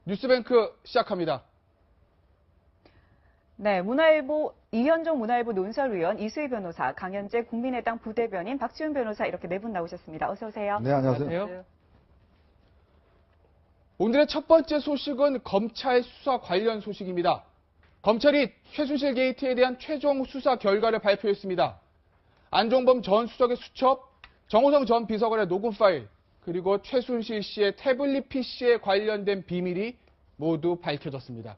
뉴스뱅크 시작합니다. 네, 문화일보 이현종 문화일보 논설위원, 이수희 변호사, 강현재 국민의당 부대변인, 박지훈 변호사 이렇게 네 분 나오셨습니다. 어서 오세요. 네, 안녕하세요. 오늘의 첫 번째 소식은 검찰 수사 관련 소식입니다. 검찰이 최순실 게이트에 대한 최종 수사 결과를 발표했습니다. 안종범 전 수석의 수첩, 정호성 전 비서관의 녹음 파일, 그리고 최순실 씨의 태블릿 PC에 관련된 비밀이 모두 밝혀졌습니다.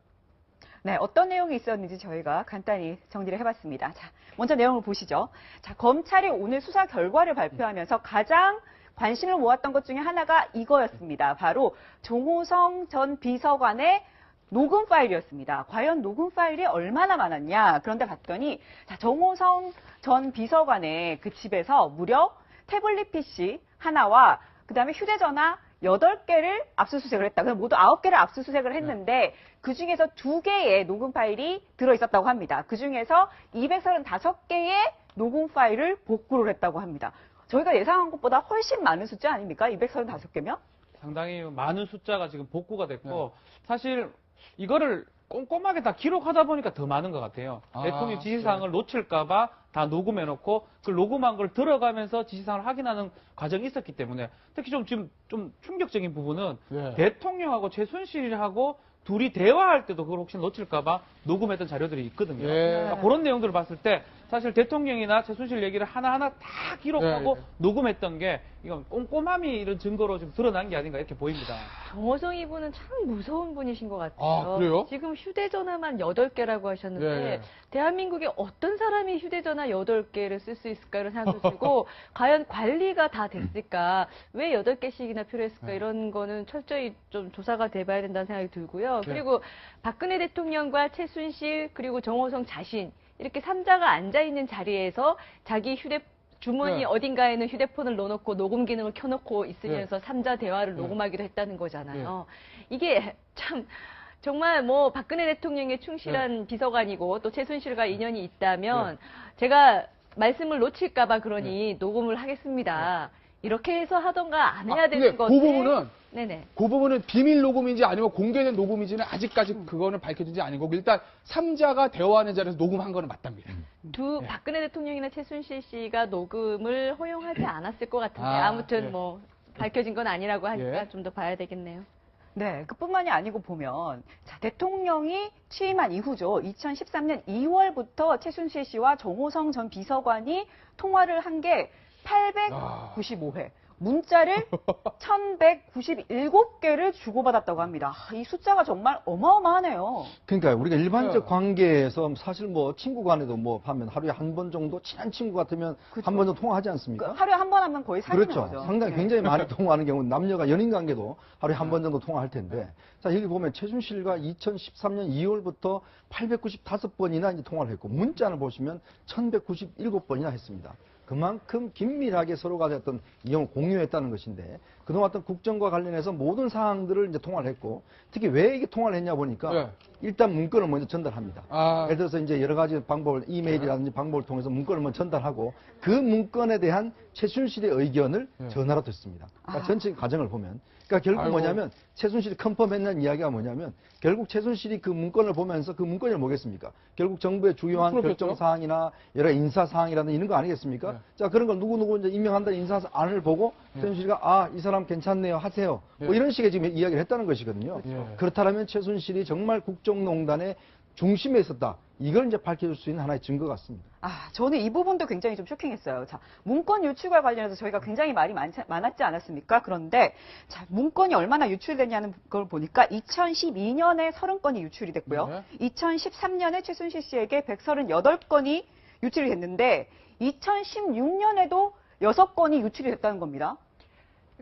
네, 어떤 내용이 있었는지 저희가 간단히 정리를 해봤습니다. 자, 먼저 내용을 보시죠. 자, 검찰이 오늘 수사 결과를 발표하면서 가장 관심을 모았던 것 중에 하나가 이거였습니다. 바로 정호성 전 비서관의 녹음 파일이었습니다. 과연 녹음 파일이 얼마나 많았냐? 그런데 봤더니 자, 정호성 전 비서관의 그 집에서 무려 태블릿 PC 하나와 그다음에 휴대전화 8개를 압수수색을 했다. 그래서 모두 9개를 압수수색을 했는데 그중에서 2개의 녹음 파일이 들어있었다고 합니다. 그중에서 235개의 녹음 파일을 복구를 했다고 합니다. 저희가 예상한 것보다 훨씬 많은 숫자 아닙니까? 235개면? 상당히 많은 숫자가 지금 복구가 됐고 사실 이거를 꼼꼼하게 다 기록하다 보니까 더 많은 것 같아요. 대통령 지시사항을 놓칠까 봐 다 녹음해놓고 그 녹음한 걸 들어가면서 지시사항을 확인하는 과정이 있었기 때문에 특히 지금 좀 충격적인 부분은 대통령하고 최순실하고 둘이 대화할 때도 그걸 혹시 놓칠까 봐 녹음했던 자료들이 있거든요. 그러니까 그런 내용들을 봤을 때 사실 대통령이나 최순실 얘기를 하나하나 다 기록하고 녹음했던 게 이건 꼼꼼함이 이런 증거로 좀 드러난 게 아닌가 이렇게 보입니다. 정호성 이분은 참 무서운 분이신 것 같아요. 아, 그래요? 지금 휴대전화만 8개라고 하셨는데 대한민국에 어떤 사람이 휴대전화 8개를 쓸 수 있을까 이런 생각도 들고 과연 관리가 다 됐을까? 왜 8개씩이나 필요했을까? 이런 거는 철저히 좀 조사가 돼봐야 된다는 생각이 들고요. 그리고 박근혜 대통령과 최순실 그리고 정호성 자신 이렇게 3자가 앉아있는 자리에서 자기 주머니 어딘가에는 휴대폰을 넣어놓고 녹음 기능을 켜놓고 있으면서 3자 대화를 녹음하기도 했다는 거잖아요. 이게 참 정말 뭐 박근혜 대통령의 충실한 비서관이고 또 최순실과 인연이 있다면 제가 말씀을 놓칠까봐 그러니 녹음을 하겠습니다. 이렇게 해서 하던가 안 해야 되는 건데. 그 부분은 비밀 녹음인지 아니면 공개된 녹음인지는 아직까지 그거는 밝혀진지 아닌 거고 일단 3자가 대화하는 자리에서 녹음한 거는 맞답니다. 박근혜 대통령이나 최순실 씨가 녹음을 허용하지 않았을 것 같은데 아무튼 뭐 밝혀진 건 아니라고 하니까 좀 더 봐야 되겠네요. 네, 그뿐만이 아니고 보면 자, 대통령이 취임한 이후죠. 2013년 2월부터 최순실 씨와 정호성 전 비서관이 통화를 한 게 895회. 문자를 1197개를 주고받았다고 합니다. 이 숫자가 정말 어마어마하네요. 그러니까 우리가 일반적 관계에서 사실 뭐 친구 간에도 뭐 하면 하루에 한 번 정도 친한 친구 같으면 한 번 정도 통화하지 않습니까? 하루에 한 번 하면 거의 사귀는 그렇죠. 거죠. 상당히 굉장히 많이 통화하는 경우는 남녀가 연인 관계도 하루에 한 번 정도 통화할 텐데 자 여기 보면 최순실과 2013년 2월부터 895번이나 이제 통화를 했고 문자를 보시면 1197번이나 했습니다. 그만큼 긴밀하게 서로가 어떤 이용을 공유했다는 것인데 그동안 어떤 국정과 관련해서 모든 사항들을 이제 통화를 했고 특히 왜 이게 통화를 했냐 보니까 일단 문건을 먼저 전달합니다. 예를 들어서 이제 여러 가지 방법을 이메일이라든지 방법을 통해서 문건을 먼저 전달하고 그 문건에 대한 최순실의 의견을 전화로 듣습니다. 그러니까 전체 과정을 보면 그러니까 결국 뭐냐면 최순실이 컨펌했는 이야기가 뭐냐면 결국 최순실이 그 문건을 보면서 그 문건이 뭐겠습니까? 결국 정부의 주요한 결정 사항이나 여러 인사 사항이라든지 이런 거 아니겠습니까? 자 그런 걸 누구 이제 임명한다는 인사안을 보고 최순실이가 이 사람 괜찮네요 하세요. 뭐 이런 식의 지금 이야기를 했다는 것이거든요. 그렇다면 최순실이 정말 국정농단의 중심에 있었다. 이걸 이제 밝혀줄 수 있는 하나의 증거 같습니다. 저는 이 부분도 굉장히 좀 쇼킹했어요. 자, 문건 유출과 관련해서 저희가 굉장히 말이 많았지 않았습니까? 그런데, 자, 문건이 얼마나 유출됐냐는 걸 보니까 2012년에 30건이 유출이 됐고요. 2013년에 최순실 씨에게 138건이 유출이 됐는데, 2016년에도 6건이 유출이 됐다는 겁니다.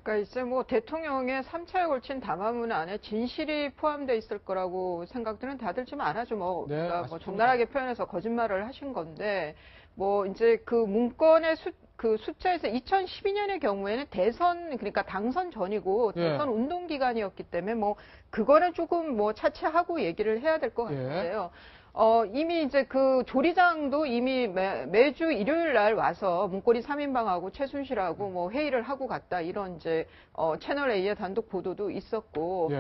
그러니까 이제 뭐 대통령의 3차에 걸친 담화문 안에 진실이 포함되어 있을 거라고 생각들은 다들 좀 안 하죠. 그러니까 뭐 적나라하게 표현해서 거짓말을 하신 건데 뭐 이제 그 문건의 그 숫자에서 2012년의 경우에는 대선 그러니까 당선 전이고 대선 운동 기간이었기 때문에 뭐 그거는 조금 뭐 차치하고 얘기를 해야 될 것 같은데요. 이미 이제 그 조리장도 이미 매주 일요일 날 와서 문고리 3인방하고 최순실하고 뭐 회의를 하고 갔다 이런 이제 채널 A의 단독 보도도 있었고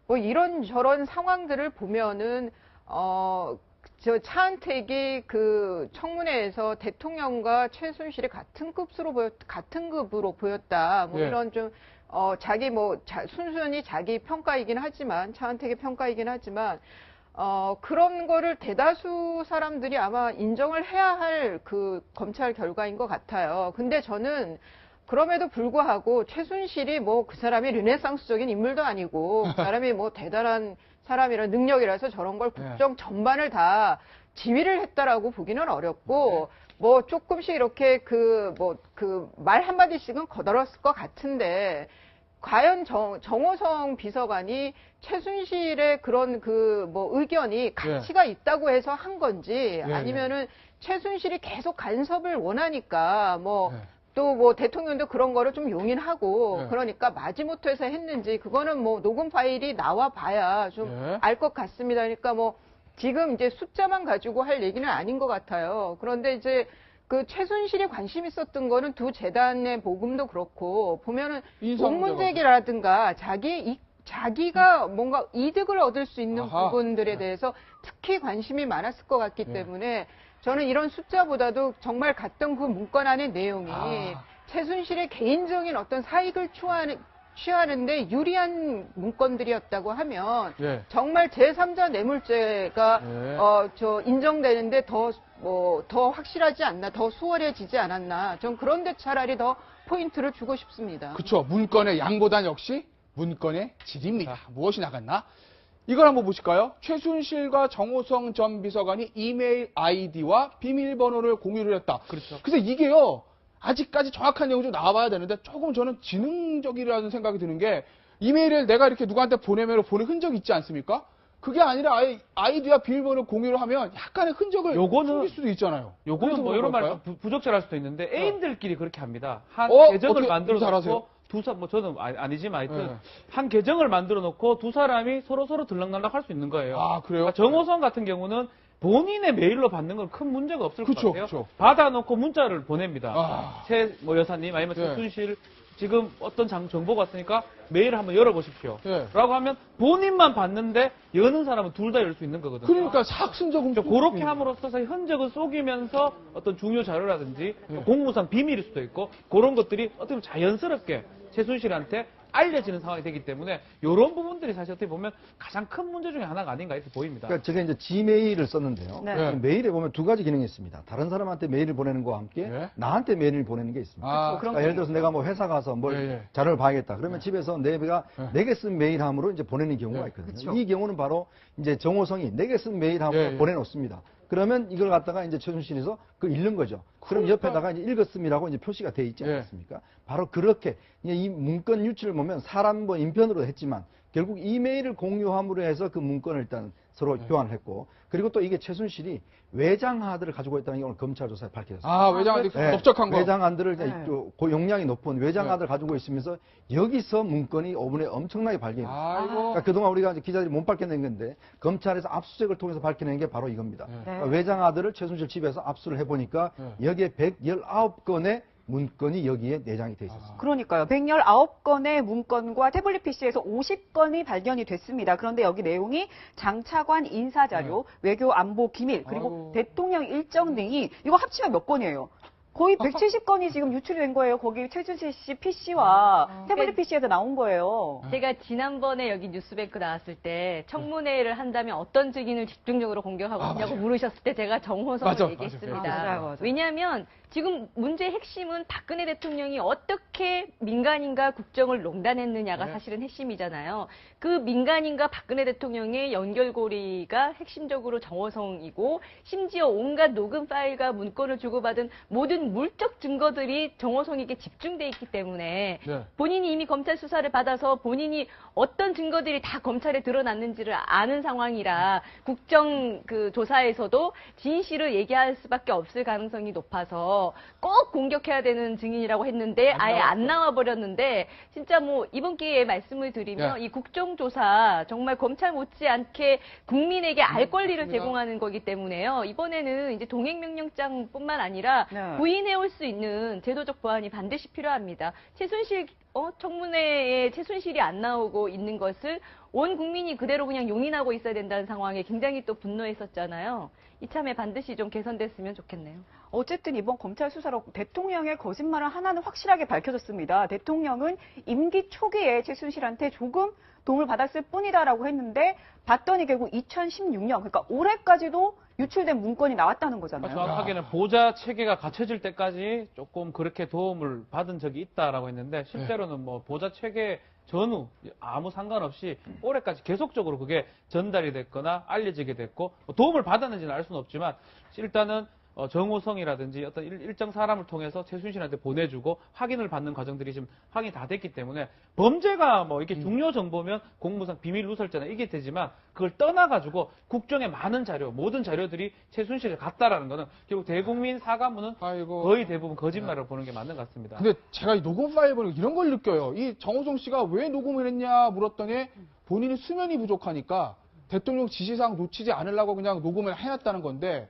뭐 이런 상황들을 보면은 저 차은택이 그 청문회에서 대통령과 최순실이 같은 급으로 보였다. 뭐 예. 이런 좀 자기 순수히 자기 평가이긴 하지만 차은택의 평가이긴 하지만 그런 거를 대다수 사람들이 아마 인정을 해야 할 그 검찰 결과인 것 같아요. 근데 저는 그럼에도 불구하고 최순실이 뭐 그 사람이 르네상스적인 인물도 아니고 그 사람이 뭐 대단한 사람이라 능력이라서 저런 걸 국정 전반을 다 지휘를 했다라고 보기는 어렵고 뭐 조금씩 이렇게 그 말 한마디씩은 거들었을 것 같은데 과연 정호성 비서관이 최순실의 그런 의견이 가치가 있다고 해서 한 건지 아니면은 최순실이 계속 간섭을 원하니까 또 대통령도 그런 거를 좀 용인하고 그러니까 마지못해서 했는지 그거는 녹음 파일이 나와 봐야 좀 알 것 같습니다. 그러니까 지금 이제 숫자만 가지고 할 얘기는 아닌 것 같아요. 그런데 이제 그 최순실이 관심 있었던 거는 두 재단의 모금도 그렇고 보면은 돈 문제라든가 자기가 뭔가 이득을 얻을 수 있는 부분들에 대해서 특히 관심이 많았을 것 같기 때문에 저는 이런 숫자보다도 정말 갔던 그 문건 안의 내용이 최순실의 개인적인 어떤 사익을 취하는데 유리한 문건들이었다고 하면 정말 제3자 뇌물죄가 인정되는데 더 확실하지 않나, 더 수월해지지 않았나. 전 그런데 차라리 더 포인트를 주고 싶습니다. 그렇죠. 문건의 양보단 역시 문건의 질입니다. 무엇이 나갔나? 이걸 한번 보실까요? 최순실과 정호성 전 비서관이 이메일 아이디와 비밀번호를 공유를 했다. 그렇죠. 그래서 이게요, 아직까지 정확한 내용이 좀 나와봐야 되는데 조금 저는 지능적이라는 생각이 드는 게 이메일을 내가 이렇게 누구한테 보내면 보낸 흔적이 있지 않습니까? 그게 아니라 아예 아이디와 비밀번호를 공유를 하면 약간의 흔적을 숨길 수도 있잖아요. 요거는 뭐 이런 말 부적절할 수도 있는데 애인들끼리 그렇게 합니다. 한 계정을 만들어 놓고 저는 아니지만 하여튼 한 계정을 만들어 놓고 두 사람이 서로 들락날락 할 수 있는 거예요. 아, 그래요? 그러니까 정호성 같은 경우는 본인의 메일로 받는 건 큰 문제가 없을 것 같아요. 그쵸. 받아놓고 문자를 보냅니다. 최 여사님 아니면 최순실 지금 어떤 정보가 왔으니까 메일을 한번 열어보십시오. 라고 하면 본인만 봤는데 여는 사람은 둘 다 열 수 있는 거거든요. 그러니까 사학순적은 그렇게 함으로써 흔적을 속이면서 어떤 중요 자료라든지 공무상 비밀일 수도 있고 그런 것들이 어떻게 보면 자연스럽게 최순실한테 알려지는 상황이 되기 때문에 이런 부분들이 사실 어떻게 보면 가장 큰 문제 중에 하나가 아닌가 이렇게 보입니다. 그러니까 제가 이제 지메일을 썼는데요. 메일에 보면 두 가지 기능이 있습니다. 다른 사람한테 메일을 보내는 거와 함께 나한테 메일을 보내는 게 있습니다. 그러니까 예를 들어서 내가 회사 가서 자료를 봐야겠다. 그러면 집에서 내가 내게 쓴 메일함으로 이제 보내는 경우가 있거든요. 이 경우는 바로 이제 정호성이 내게 쓴 메일함으로 보내놓습니다. 그러면 이걸 갖다가 이제 최순실에서 그걸 읽는 거죠. 그럼 옆에다가 이제 읽었음이라고 이제 표시가 돼 있지 않습니까? 바로 그렇게 이 문건 유출을 보면 사람 인편으로 했지만 결국 이메일을 공유함으로 해서 그 문건을 일단 서로 교환을 했고 그리고 또 이게 최순실이 외장하드를 가지고 있다는 게 오늘 검찰 조사에 밝혀졌습니다. 외장하드 법적한 거. 외장하드를 용량이 높은 외장하드를 가지고 있으면서 여기서 문건이 5분에 엄청나게 발견됩니다. 그러니까 그동안 우리가 이제 기자들이 못 밝혀낸 건데 검찰에서 압수수색을 통해서 밝혀낸 게 바로 이겁니다. 그러니까 외장하드를 최순실 집에서 압수를 해보니까 여기에 119건의 문건이 여기에 내장이 돼 있었습니다. 그러니까요. 119건의 문건과 태블릿 PC에서 50건이 발견이 됐습니다. 그런데 여기 내용이 장차관 인사자료, 외교 안보 기밀, 그리고 대통령 일정 등이 이거 합치면 몇 건이에요? 거의 170건이 지금 유출이 된 거예요. 거기 최준실 씨 PC와 태블릿 PC에서 나온 거예요. 제가 지난번에 여기 뉴스뱅크 나왔을 때 청문회를 한다면 어떤 증인을 집중적으로 공격하고 있냐고 물으셨을 때 제가 정호성을 얘기했습니다. 왜냐하면 지금 문제의 핵심은 박근혜 대통령이 어떻게 민간인과 국정을 농단했느냐가 사실은 핵심이잖아요. 그 민간인과 박근혜 대통령의 연결고리가 핵심적으로 정호성이고 심지어 온갖 녹음 파일과 문건을 주고받은 모든 물적 증거들이 정호성에게 집중돼 있기 때문에 본인이 이미 검찰 수사를 받아서 본인이 어떤 증거들이 다 검찰에 드러났는지를 아는 상황이라 국정 조사에서도 진실을 얘기할 수밖에 없을 가능성이 높아서 꼭 공격해야 되는 증인이라고 했는데 아예 안 나와버렸는데 진짜 이번 기회에 말씀을 드리면 이 국정조사 정말 검찰 못지않게 국민에게 알 권리를 제공하는 거기 때문에요. 이번에는 이제 동행명령장뿐만 아니라 구인 부인해올 수 있는 제도적 보완이 반드시 필요합니다. 최순실 청문회에 최순실이 안 나오고 있는 것을 온 국민이 그대로 그냥 용인하고 있어야 된다는 상황에 굉장히 또 분노했었잖아요. 이참에 반드시 좀 개선됐으면 좋겠네요. 어쨌든 이번 검찰 수사로 대통령의 거짓말을 하나는 확실하게 밝혀졌습니다. 대통령은 임기 초기에 최순실한테 조금 도움을 받았을 뿐이다라고 했는데 봤더니 결국 2016년, 그러니까 올해까지도 유출된 문건이 나왔다는 거잖아요. 정확하게는 보좌 체계가 갖춰질 때까지 조금 그렇게 도움을 받은 적이 있다라고 했는데 실제로는 뭐 보좌 체계 전후 아무 상관없이 올해까지 계속적으로 그게 전달이 됐거나 알려지게 됐고 도움을 받았는지는 알 수는 없지만 일단은 정호성이라든지 어떤 일정 사람을 통해서 최순실한테 보내주고 확인을 받는 과정들이 지금 확인이 다 됐기 때문에 범죄가 뭐 이게 중요 정보면 공무상 비밀 누설죄나 이게 되지만 그걸 떠나가지고 국정의 많은 자료, 모든 자료들이 최순실에 갔다라는 거는 결국 대국민 사과문은 거의 대부분 거짓말을 보는 게 맞는 것 같습니다. 근데 제가 이 녹음 파일 보면 이런 걸 느껴요. 이 정호성 씨가 왜 녹음을 했냐 물었더니 본인이 수면이 부족하니까 대통령 지시사항 놓치지 않으려고 그냥 녹음을 해놨다는 건데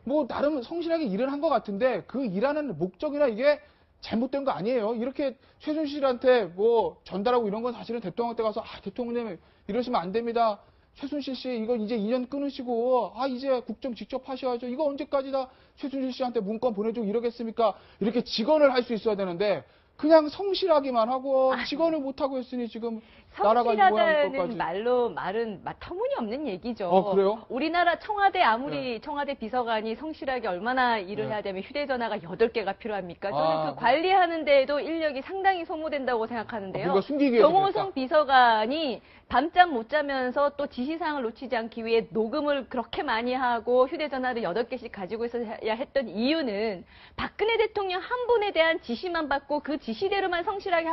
뭐 나름 성실하게 일을 한 것 같은데 그 일하는 목적이나 이게 잘못된 거 아니에요. 이렇게 최순실한테 뭐 전달하고 이런 건 사실은 대통령한테 가서 대통령님 이러시면 안 됩니다. 최순실 씨 이거 이제 2년 끊으시고 이제 국정 직접 하셔야죠. 이거 언제까지 다 최순실 씨한테 문건 보내주고 이러겠습니까? 이렇게 직언을 할 수 있어야 되는데 그냥 성실하기만 하고 직언을 못하고 했으니 지금 나라가 이거하는 것까지. 말은 터무니없는 얘기죠. 그래요? 우리나라 청와대 아무리 청와대 비서관이 성실하게 얼마나 일을 해야 되면 휴대전화가 8개가 필요합니까? 저는 그 관리하는 데에도 인력이 상당히 소모된다고 생각하는데요. 그러니까 숨기기 위해서 정호성 비서관이 밤잠 못 자면서 또 지시사항을 놓치지 않기 위해 녹음을 그렇게 많이 하고 휴대전화를 8개씩 가지고 있어야 했던 이유는 박근혜 대통령 한 분에 대한 지시만 받고 그 지시대로만 성실하게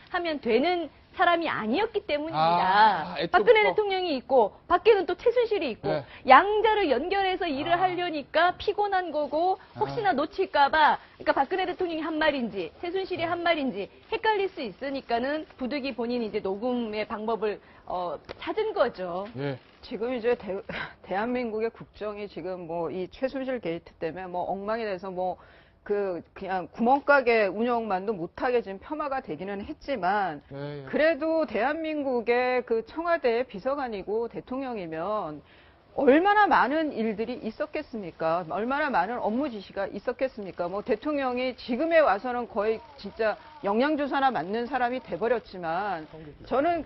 하면 되는 사람이 아니었기 때문입니다. 박근혜 대통령이 있고 밖에는 또 최순실이 있고 양자를 연결해서 일을 하려니까 피곤한 거고 혹시나 놓칠까 봐 그러니까 박근혜 대통령이 한 말인지 최순실이 한 말인지 헷갈릴 수 있으니까는 부득이 본인이 이제 녹음의 방법을 찾은 거죠. 지금 이제 대한민국의 국정이 지금 뭐 이 최순실 게이트 때문에 뭐 엉망이 돼서 뭐 그냥 구멍가게 운영만도 못하게 지금 폄하가 되기는 했지만 그래도 대한민국의 그 청와대 비서관이고 대통령이면 얼마나 많은 일들이 있었겠습니까? 얼마나 많은 업무 지시가 있었겠습니까? 뭐 대통령이 지금에 와서는 거의 진짜 영양주사나 맞는 사람이 돼버렸지만 저는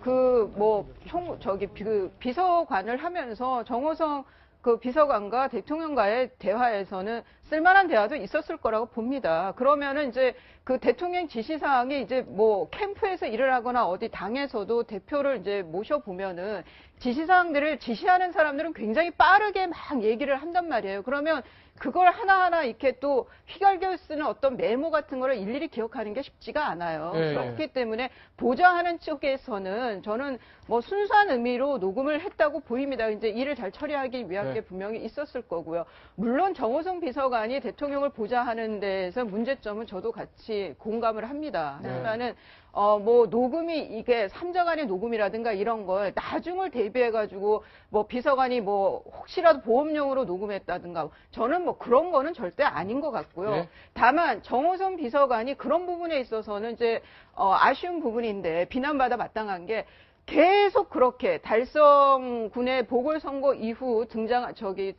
비서관을 하면서 정호성 그 비서관과 대통령과의 대화에서는 쓸만한 대화도 있었을 거라고 봅니다. 그러면은 이제 그 대통령 지시사항이 이제 뭐 캠프에서 일을 하거나 어디 당에서도 대표를 이제 모셔보면은 지시사항들을 지시하는 사람들은 굉장히 빠르게 막 얘기를 한단 말이에요. 그러면 그걸 하나하나 이렇게 또 휘갈겨 쓰는 어떤 메모 같은 거를 일일이 기억하는 게 쉽지가 않아요. 그렇기 때문에 보좌하는 쪽에서는 저는 뭐 순수한 의미로 녹음을 했다고 보입니다. 이제 일을 잘 처리하기 위한 게 분명히 있었을 거고요. 물론 정호성 비서관이 대통령을 보좌하는 데에서 문제점은 저도 같이 공감을 합니다. 하지만은 뭐 녹음이 이게 삼자간의 녹음이라든가 이런 걸 나중을 대비해가지고 뭐 비서관이 뭐 혹시라도 보험용으로 녹음했다든가 저는 뭐 그런 거는 절대 아닌 것 같고요. 다만 정호성 비서관이 그런 부분에 있어서는 이제 아쉬운 부분인데 비난받아 마땅한 게 계속 그렇게 달성 군의 보궐선거 이후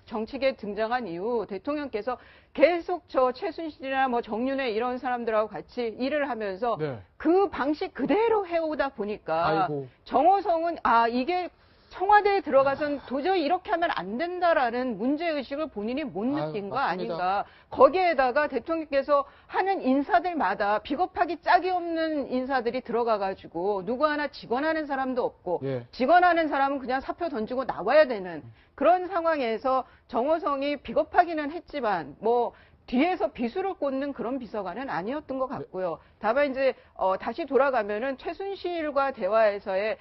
정치계에 등장한 이후 대통령께서 계속 저 최순실이나 뭐 정윤회 이런 사람들하고 같이 일을 하면서 그 방식 그대로 해오다 보니까 정호성은 이게 청와대에 들어가선 도저히 이렇게 하면 안 된다라는 문제의식을 본인이 못 느낀 거 아닌가. 거기에다가 대통령께서 하는 인사들마다 비겁하기 짝이 없는 인사들이 들어가가지고 누구 하나 직원하는 사람도 없고 직원하는 사람은 그냥 사표 던지고 나와야 되는 그런 상황에서 정호성이 비겁하기는 했지만 뭐 뒤에서 비수를 꽂는 그런 비서관은 아니었던 것 같고요. 다만 이제 다시 돌아가면은 최순실과 대화에서의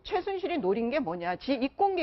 최순실이 노린 게 뭐냐? 이권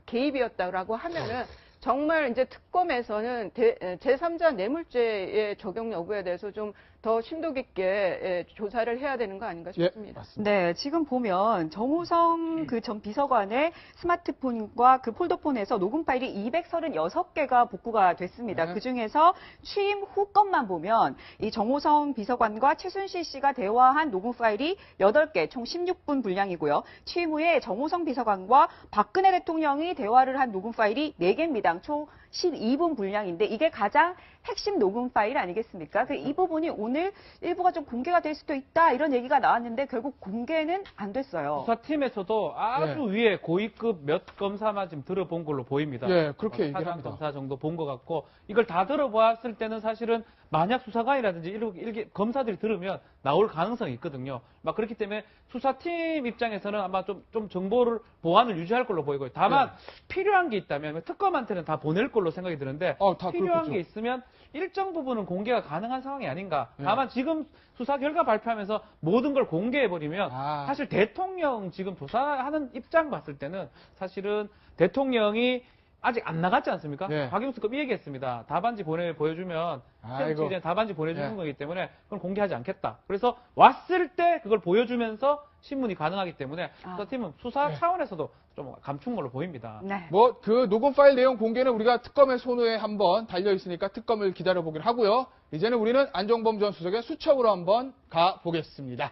개입이었다라고 하면은 정말 이제 특검에서는 제3자 뇌물죄의 적용 여부에 대해서 좀 더 심도 깊게 조사를 해야 되는 거 아닌가 싶습니다. 맞습니다. 네, 지금 보면 정호성 그 전 비서관의 스마트폰과 그 폴더폰에서 녹음 파일이 236개가 복구가 됐습니다. 네. 그 중에서 취임 후 것만 보면 이 정호성 비서관과 최순실 씨가 대화한 녹음 파일이 8개, 총 16분 분량이고요. 취임 후에 정호성 비서관과 박근혜 대통령이 대화를 한 녹음 파일이 4개입니다. 총 12분 분량인데 이게 가장 핵심 녹음 파일 아니겠습니까? 이 부분이 오늘 일부가 좀 공개가 될 수도 있다 이런 얘기가 나왔는데 결국 공개는 안 됐어요. 수사팀에서도 아주 위에 고위급 몇 검사만 지금 들어본 걸로 보입니다. 예, 그렇게 얘기를 사장 합니다. 검사 정도 본 것 같고 이걸 다 들어보았을 때는 사실은 만약 수사관이라든지 일개 검사들이 들으면 나올 가능성이 있거든요. 막 그렇기 때문에 수사팀 입장에서는 아마 좀 정보를 보안을 유지할 걸로 보이고요. 다만 필요한 게 있다면 특검한테는 다 보낼 걸로 생각이 드는데 다 필요한 그렇겠죠. 게 있으면 일정 부분은 공개가 가능한 상황이 아닌가. 예. 다만 지금 수사 결과 발표하면서 모든 걸 공개해버리면 사실 대통령 지금 조사하는 입장 봤을 때는 사실은 대통령이 아직 안 나갔지 않습니까? 네. 박영수급 이 얘기했습니다. 답안지 보여주면 아이고. 이제 답안지 보내주는 네. 거기 때문에 그걸 공개하지 않겠다. 그래서 왔을 때 그걸 보여주면서 신문이 가능하기 때문에 수사팀은 수사 차원에서도 좀 감춘 걸로 보입니다. 네. 뭐 그 녹음 파일 내용 공개는 우리가 특검의 손에 한번 달려 있으니까 특검을 기다려 보기로 하고요. 이제는 우리는 안종범 전 수석의 수첩으로 한번 가 보겠습니다.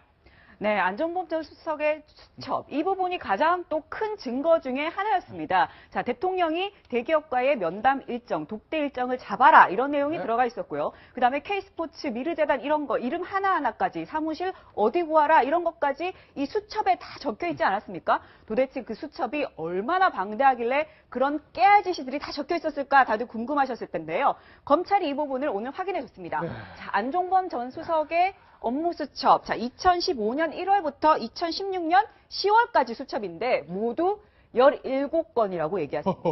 네, 안종범 전 수석의 수첩. 이 부분이 가장 또 큰 증거 중에 하나였습니다. 자, 대통령이 대기업과의 면담 일정, 독대 일정을 잡아라. 이런 내용이 들어가 있었고요. 그 다음에 K스포츠, 미르재단 이런 거, 이름 하나하나까지, 사무실 어디 구하라. 이런 것까지 이 수첩에 다 적혀 있지 않았습니까? 도대체 그 수첩이 얼마나 방대하길래 그런 깨알 지시들이 다 적혀 있었을까? 다들 궁금하셨을 텐데요. 검찰이 이 부분을 오늘 확인해 줬습니다. 자, 안종범 전 수석의 업무 수첩. 자, 2015년 1월부터 2016년 10월까지 수첩인데 모두 17건이라고 얘기하십니다.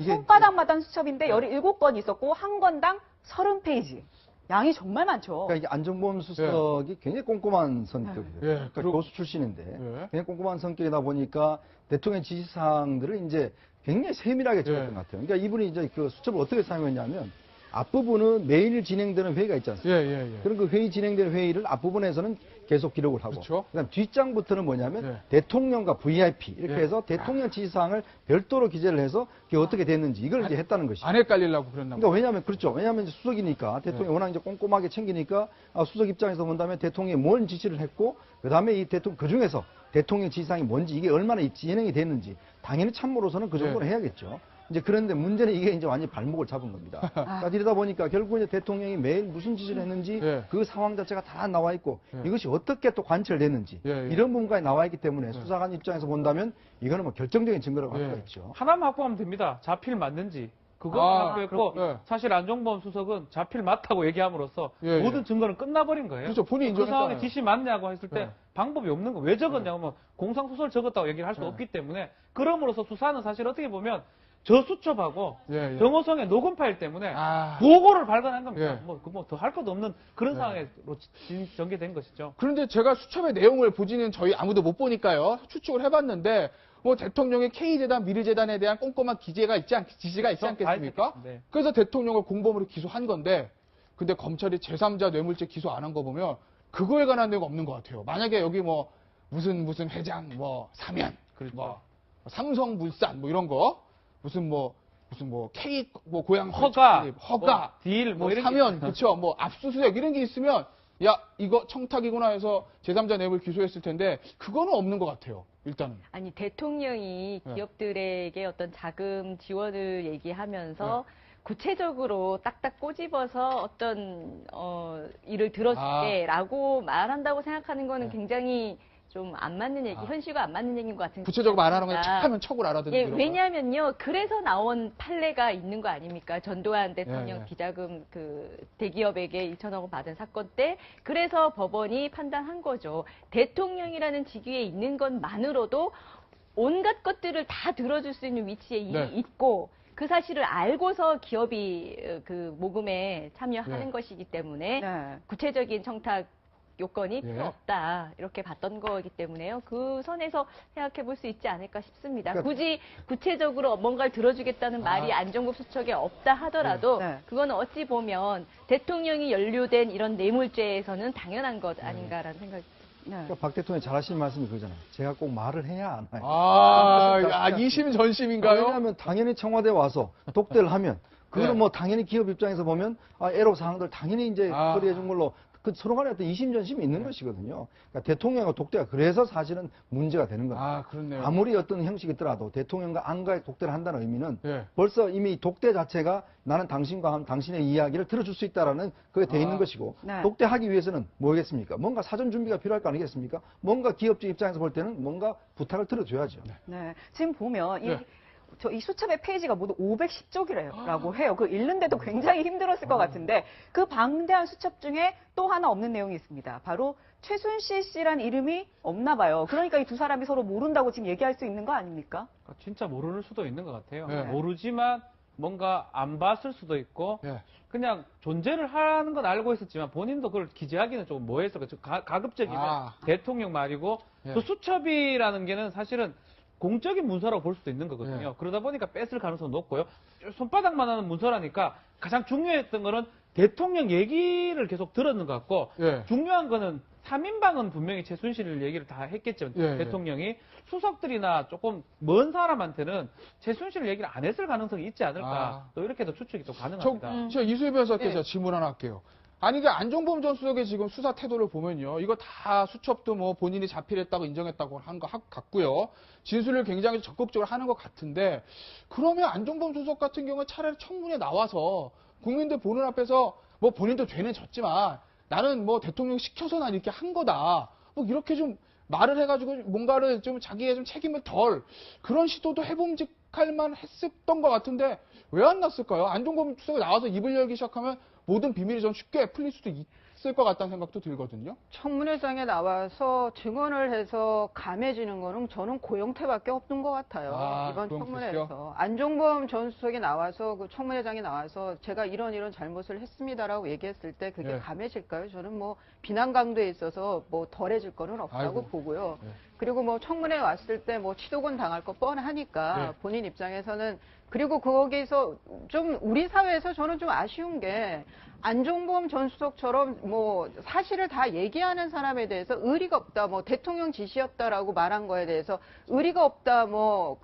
손바닥마당 수첩인데 17건이 있었고 한 건당 30페이지. 양이 정말 많죠. 그러니까 이게 안종범 수석이 굉장히 꼼꼼한 성격이에요. 그러니까 교수 출신인데 굉장히 꼼꼼한 성격이다 보니까 대통령 지시사항들을 이제 굉장히 세밀하게 적었던 것 같아요. 그러니까 이분이 이제 그 수첩을 어떻게 사용했냐면 앞부분은 매일 진행되는 회의가 있지 않습니까? 그럼 그 회의 진행되는 회의를 앞부분에서는 계속 기록을 하고 그다음 뒷장부터는 뭐냐면 대통령과 VIP 이렇게 해서 대통령 지시사항을 별도로 기재를 해서 그게 어떻게 됐는지 이걸 이제 했다는 것이죠. 안 헷갈리려고 그랬나 봐요. 그러니까 왜냐하면 그렇죠. 왜냐하면 이제 수석이니까 대통령이 워낙 이제 꼼꼼하게 챙기니까 수석 입장에서 본다면 대통령이 뭔 지시를 했고 그다음에 이 대통령 그 중에서 대통령 지시사항이 뭔지 이게 얼마나 진행이 됐는지 당연히 참모로서는 그 정도는 해야겠죠. 이제 그런데 문제는 이게 이제 완전히 발목을 잡은 겁니다. 그러니까 이러다 보니까 결국 이제 대통령이 매일 무슨 지시를 했는지 그 상황 자체가 다 나와 있고 이것이 어떻게 또 관철됐는지 이런 부분까지 나와 있기 때문에 수사관 입장에서 본다면 이거는 뭐 결정적인 증거라고 할 수가 있죠. 하나만 확보하면 됩니다. 자필 맞는지. 그거 확보했고 사실 안종범 수석은 자필 맞다고 얘기함으로써 모든 증거는 끝나버린 거예요. 그렇죠. 본인이 그 상황에 인정했잖아요. 지시 맞냐고 했을 때 방법이 없는 거. 왜 적었냐고 하면 공상소설 적었다고 얘기를 할 수 없기 때문에 그럼으로써 수사는 사실 어떻게 보면 저 수첩하고 정호성의 녹음 파일 때문에 보고를 발견한 겁니다. 뭐 더 할 것도 없는 그런 상황으로 전개된 것이죠. 그런데 제가 수첩의 내용을 보지는 저희 아무도 못 보니까요. 추측을 해봤는데 뭐 대통령의 K재단, 미르재단에 대한 꼼꼼한 지시가 있지 않겠습니까? 그래서 대통령을 공범으로 기소한 건데 근데 검찰이 제3자 뇌물죄 기소 안 한 거 보면 그거에 관한 내용 없는 것 같아요. 만약에 여기 뭐 무슨 회장 뭐 사면 뭐 삼성물산 뭐 이런 거 무슨 K 뭐 고향 허가 딜 뭐 이런 사면 그렇죠. 뭐 압수수색 이런 게 있으면 야 이거 청탁이구나 해서 제3자 뇌물 기소했을 텐데 그거는 없는 것 같아요. 일단은. 아니 대통령이 기업들에게 어떤 자금 지원을 얘기하면서 구체적으로 딱딱 꼬집어서 어떤 일을 들어줄게라고 말한다고 생각하는 거는 굉장히 좀 안 맞는 얘기, 현실과 안 맞는 얘기인 것 같은. 구체적으로 말하는 건 척하면 척을 알아듣는. 왜냐하면요, 그래서 나온 판례가 있는 거 아닙니까? 전두환 대통령 비자금 그 대기업에게 2천억 원 받은 사건 때 그래서 법원이 판단한 거죠. 대통령이라는 직위에 있는 것만으로도 온갖 것들을 다 들어줄 수 있는 위치에 있고. 그 사실을 알고서 기업이 그 모금에 참여하는 것이기 때문에 구체적인 청탁 요건이 예. 필요 없다 이렇게 봤던 거이기 때문에요. 그 선에서 생각해 볼 수 있지 않을까 싶습니다. 그러니까 굳이 구체적으로 뭔가를 들어주겠다는 말이 안종범 수석에 없다 하더라도 네. 그건 어찌 보면 대통령이 연루된 이런 뇌물죄에서는 당연한 것 아닌가라는 생각이 듭니다. 네. 그러니까 박 대통령이 잘하시는 말씀이 그거잖아요. 제가 꼭 말을 해야 안 해요. 이심 전심인가요? 왜냐하면 당연히 청와대 와서 독대를 하면 그거는 네. 뭐 당연히 기업 입장에서 보면 애로 사항들 당연히 이제 처리해 준 걸로 그 서로 간에 어떤 이심전심이 있는 것이거든요. 그러니까 대통령과 독대가 그래서 사실은 문제가 되는 겁니다. 그렇네요. 아무리 어떤 형식이 있더라도 대통령과 안과의 독대를 한다는 의미는 예. 벌써 이미 독대 자체가 나는 당신과 당신의 이야기를 들어줄 수 있다라는 그게 돼 있는 것이고 네. 독대하기 위해서는 뭐겠습니까? 뭔가 사전 준비가 필요할 거 아니겠습니까? 뭔가 기업주 입장에서 볼 때는 뭔가 부탁을 들어줘야죠. 네. 지금 보면 네. 이 수첩의 페이지가 모두 510쪽이라고 해요. 그 읽는데도 굉장히 힘들었을 것 같은데 그 방대한 수첩 중에 또 하나 없는 내용이 있습니다. 바로 최순실 씨란 이름이 없나 봐요. 그러니까 이 두 사람이 서로 모른다고 지금 얘기할 수 있는 거 아닙니까? 진짜 모를 수도 있는 것 같아요. 네. 모르지만 뭔가 안 봤을 수도 있고 예. 그냥 존재를 하는 건 알고 있었지만 본인도 그걸 기재하기는 조금 뭐해서 가급적이면 대통령 말이고 예. 또 수첩이라는 게는 사실은 공적인 문서라고 볼 수도 있는 거거든요. 예. 그러다 보니까 뺐을 가능성이 높고요. 손바닥만 하는 문서라니까 가장 중요했던 거는 대통령 얘기를 계속 들었는 것 같고 예. 중요한 거는 3인방은 분명히 최순실 얘기를 다 했겠죠. 예, 대통령이. 수석들이나 조금 먼 사람한테는 최순실 얘기를 안 했을 가능성이 있지 않을까. 또 이렇게도 추측이 또 가능합니다. 저 이수희 변호사께 네. 제가 질문 하나 할게요. 아니, 그 안종범 전 수석의 지금 수사 태도를 보면요. 이거 다 수첩도 뭐 본인이 자필했다고 인정했다고 한 거 같고요. 진술을 굉장히 적극적으로 하는 것 같은데, 그러면 안종범 수석 같은 경우는 차라리 청문회 나와서 국민들 보는 앞에서 뭐 본인도 죄는 졌지만 나는 뭐 대통령 시켜서 난 이렇게 한 거다. 뭐 이렇게 좀 말을 해가지고 뭔가를 좀 자기의 좀 책임을 덜 그런 시도도 해봄직할 만 했었던 것 같은데 왜 안 났을까요? 안종범 수석이 나와서 입을 열기 시작하면 모든 비밀이 좀 쉽게 풀릴 수도 있을 것 같다는 생각도 들거든요. 청문회장에 나와서 증언을 해서 감해지는 거는 저는 고영태밖에 없는 것 같아요. 이번 고영태씨요? 청문회에서. 안종범 전 수석이 나와서 그 청문회장에 나와서 제가 이런 잘못을 했습니다라고 얘기했을 때 그게 네. 감해질까요? 저는 뭐 비난 강도에 있어서 뭐 덜해질 거는 없다고 아이고. 보고요. 네. 그리고 뭐 청문회 왔을 때 뭐 치도곤 당할 거 뻔하니까 네. 본인 입장에서는 그리고 거기서 좀 우리 사회에서 저는 좀 아쉬운 게 안종범 전 수석처럼 뭐 사실을 다 얘기하는 사람에 대해서 의리가 없다, 뭐 대통령 지시였다라고 말한 거에 대해서 의리가 없다, 뭐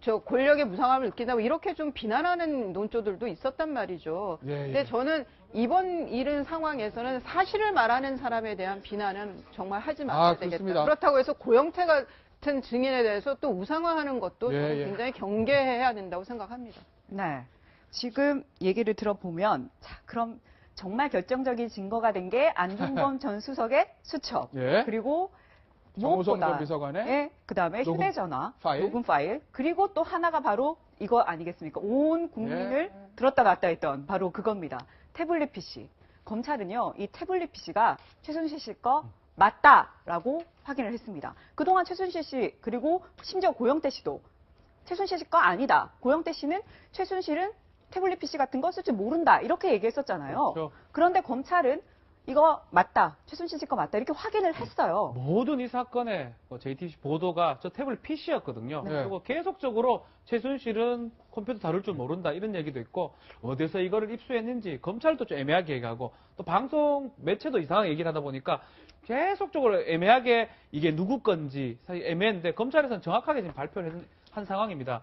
저 권력의 무상함을 느낀다, 뭐 이렇게 좀 비난하는 논조들도 있었단 말이죠. 예, 근데 예. 저는 이번 이런 상황에서는 사실을 말하는 사람에 대한 비난은 정말 하지 말아야 되겠다. 그렇습니다. 그렇다고 해서 고영태 같은 증인에 대해서 또 우상화하는 것도 예, 저는 예. 굉장히 경계해야 된다고 생각합니다. 네. 지금 얘기를 들어보면 자, 그럼 정말 결정적인 증거가 된 게 안종범 전 수석의 수첩. 예. 그리고 정호성 무엇보다 전 비서관의 예, 그다음에 녹음 휴대전화, 파일. 녹음 파일, 그리고 또 하나가 바로 이거 아니겠습니까? 온 국민을 예. 들었다 놨다 했던 바로 그겁니다. 태블릿 PC. 검찰은요, 이 태블릿 PC가 최순실 씨 거 맞다라고 확인을 했습니다. 그동안 최순실 씨 그리고 심지어 고영태 씨도 최순실 씨 거 아니다. 고영태 씨는 최순실은 태블릿 PC 같은 거 쓸 줄 모른다. 이렇게 얘기했었잖아요. 그렇죠. 그런데 검찰은 이거 맞다. 최순실 씨 거 맞다. 이렇게 확인을 했어요. 모든 이 사건의 JTBC 보도가 저 태블릿 PC였거든요. 네. 그리고 계속적으로 최순실은 컴퓨터 다룰 줄 모른다 이런 얘기도 있고 어디서 이거를 입수했는지 검찰도 좀 애매하게 얘기하고 또 방송 매체도 이상하게 얘기를 하다 보니까 계속적으로 애매하게 이게 누구 건지 사실 애매한데 검찰에서는 정확하게 지금 발표를 한 상황입니다.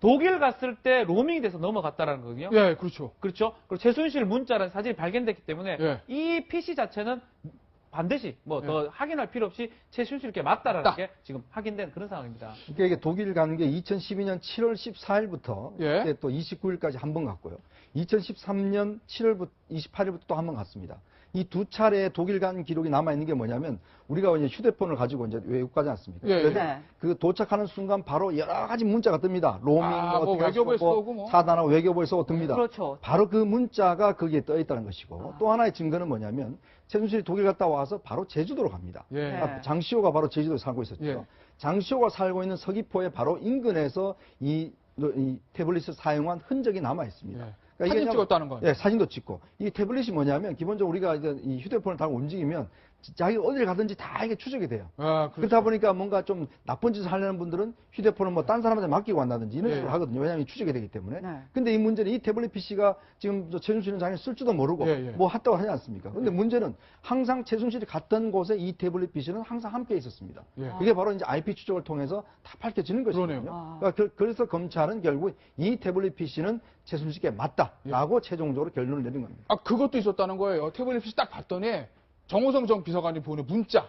독일 갔을 때 로밍이 돼서 넘어갔다라는 거거든요. 예, 그렇죠. 그렇죠. 그리고 최순실 문자라는 사진이 발견됐기 때문에 예. 이 PC 자체는 반드시 뭐 더 확인할 필요 없이 최순실께 맞다라는 맞다. 게 지금 확인된 그런 상황입니다. 그러니까 이게 독일 가는 게 2012년 7월 14일부터 예. 그때 또 29일까지 한 번 갔고요. 2013년 7월 28일부터 또 한 번 갔습니다. 이 두 차례 독일 간 기록이 남아 있는 게 뭐냐면 우리가 이제 휴대폰을 가지고 이제 외국 가지 않습니까? 예, 그래서 네. 그 도착하는 순간 바로 여러 가지 문자가 뜹니다. 로밍, 뭐 외교부에서 오고 뭐. 사단하고 외교부에서 오고 뜹니다. 그렇죠. 바로 그 문자가 거기에 떠 있다는 것이고 또 하나의 증거는 뭐냐면 최순실이 독일 갔다 와서 바로 제주도로 갑니다. 예. 네. 장시호가 바로 제주도에 살고 있었죠. 예. 장시호가 살고 있는 서귀포의 바로 인근에서 이 태블릿을 사용한 흔적이 남아 있습니다. 예. 그러니까 사진 이게 찍었다는 건. 예, 사진도 찍고. 이 태블릿이 뭐냐면 기본적으로 우리가 이제 이 휴대폰을 달고 움직이면 자기가 어딜 가든지 다 이게 추적이 돼요. 아, 그렇죠. 그렇다 보니까 뭔가 좀 나쁜 짓을 하려는 분들은 휴대폰을 뭐 딴 사람한테 맡기고 간다든지 이런 네. 식으로 하거든요. 왜냐하면 추적이 되기 때문에. 네. 근데 이 문제는 이 태블릿 PC가 지금 최순실은 자기는 쓸 줄도 모르고 예, 예. 뭐 했다고 하지 않습니까? 근데 문제는 항상 최순실이 갔던 곳에 이 태블릿 PC는 항상 함께 있었습니다. 예. 그게 바로 이제 IP 추적을 통해서 다 밝혀지는 것이거든요. 그러네요. 그러니까 그래서 검찰은 결국 이 태블릿 PC는 최순실께 맞다라고 최종적으로 결론을 내린 겁니다. 아, 그것도 있었다는 거예요. 태블릿 PC 딱 봤더니 정호성 전 비서관이 보낸 문자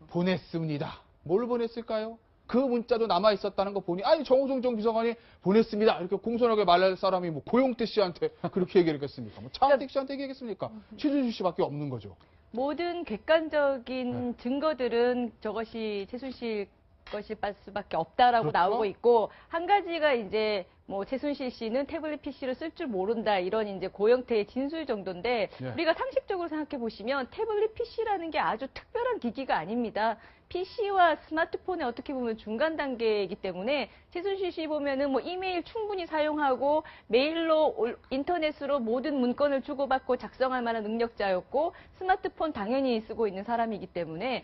보냈습니다. 뭘 보냈을까요? 그 문자도 남아 있었다는 거 보니 아니 정호성 전 비서관이 보냈습니다. 이렇게 공손하게 말할 사람이 뭐 고용태 씨한테 그렇게 얘기했겠습니까? 뭐 차은택 씨한테 얘기했겠습니까? 최준실 씨밖에 없는 거죠. 모든 객관적인 증거들은 저것이 최순실 것일 수밖에 없다라고 그렇죠? 나오고 있고, 한 가지가 이제 뭐 최순실 씨는 태블릿 PC를 쓸 줄 모른다, 이런 이제 고영태의 진술 정도인데, 예. 우리가 상식적으로 생각해 보시면 태블릿 PC라는 게 아주 특별한 기기가 아닙니다. PC와 스마트폰의 어떻게 보면 중간 단계이기 때문에 최순실 씨 보면은 뭐 이메일 충분히 사용하고 메일로 인터넷으로 모든 문건을 주고받고 작성할 만한 능력자였고, 스마트폰 당연히 쓰고 있는 사람이기 때문에